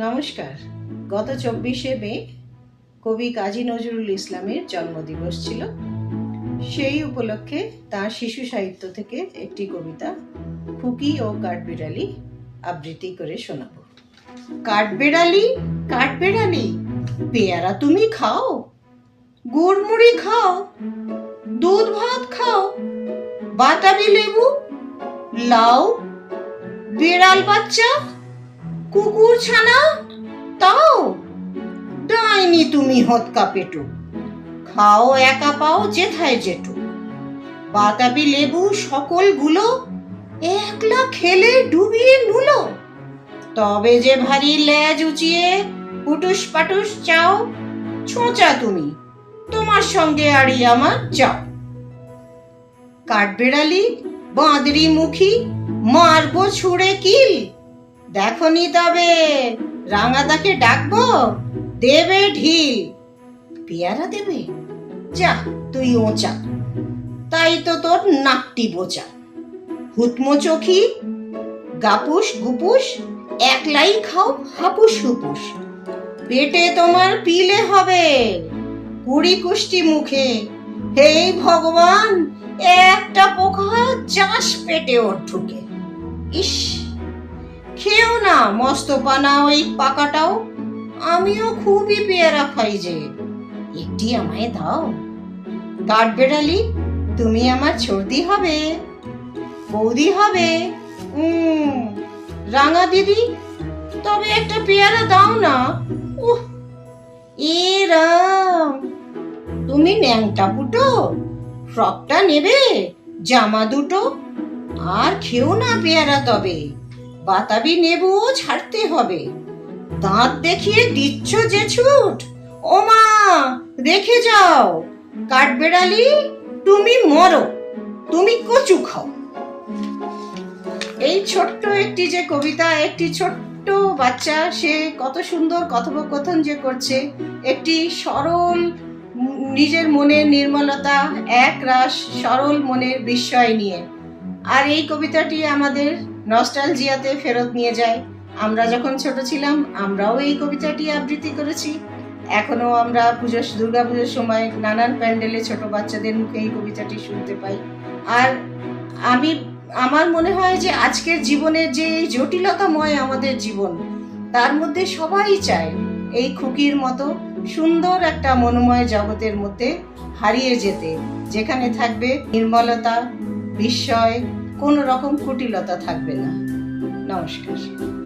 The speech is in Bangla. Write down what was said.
নমস্কার। গত 24শে মে কবি কাজী নজরুল ইসলামের জন্মদিবস ছিল। সেই উপলক্ষে তাঁর শিশু সাহিত্য থেকে একটি কবিতা খুকি ও কাঠবিড়ালি আবৃত্তি করে শোনাবো। কাঠবিড়ালি, কাঠবিড়ালি, পেয়ারা তুমি খাও, গুড়মুড়ি খাও, দুধ ভাত খাও, বাতাবি লেবু, লাউ, বিড়াল বাচ্চা, কুকুর ছানা তাও, ডাইনি তুমি হতকা পেটু, খাও একা পাও যেথায় যেটু, বাতাবি লেবু সকলগুলো একলা খেলে ডুবিয়ে নুলো, তবে যে ভারী লেজ উঁচিয়ে পুটুস পাটুস চাও, ছোঁচা তুমি, তোমার সঙ্গে আড়ি আমার যাও। কাঠবিড়ালি, বাঁদরি মুখী, মারবো ছুঁড়ে কিল, দেখনি তবে রাঙাদাকে ডাকবো, দেবে ঢিল, পেয়ারা দেবে, যা তুই ওচা, তাই তো তোর নাকটি বোচা, হুতমো চোখি, গাপুস গুপুস, একলাই খাও হাপুস হুপুস, পেটে তোমার পিলে হবে, কুড়ি কুষ্টি মুখে, হে ভগবান একটা পোকা চাষ পেটে ওর ঢুকে। ইস, খেও না মস্ত পানা ওই পাকাটাও, আমিও খুবই পেয়ারা খাই যে, একটি আমায় দাও। কাঠবিড়ালি, তুমি আমার ছর্দি হবে, বৌদি হবে, রাঙা দিদি, তবে একটা পেয়ারা দাও না। উহ, এ রাম, তুমি ন্যাংটা পুটো, ফ্রকটা নেবে, জামা দুটো, আর খেও না পেয়ারা তবে, বাতাবি নেবুও ছাড়তে হবে, দাঁত দেখিয়ে দিচ্ছ যে ছুট, ও মা রেখে যাও, কাঠবিড়ালি তুমি মরো, তুমি কচু খাও। এই ছোট্ট একটি যে কবিতা, একটি ছোট্ট বাচ্চা সে কত সুন্দর কথোপকথন যে করছে, একটি সরল নিজের মনের নির্মলতা, এক রাস সরল মনের বিস্ময় নিয়ে। আর এই কবিতাটি আমাদের নস্টালজিয়াতে ফেরত নিয়ে যায়। আমরা যখন ছোট ছিলাম আমরাও এই কবিতাটি আবৃত্তি করেছি। এখনো আমরা দুর্গা পুজোর সময় নানান প্যান্ডেলে ছোট বাচ্চাদের মুখে এই কবিতাটি শুনতে পাই। আর আমার মনে হয় যে আজকের জীবনের যে জটিলতাময় আমাদের জীবন, তার মধ্যে সবাই চায় এই খুকির মতো সুন্দর একটা মনোময় জগতের মধ্যে হারিয়ে যেতে, যেখানে থাকবে নির্মলতা, বিস্ময়, কোনো রকম কুটিলতা থাকবে না। নমস্কার।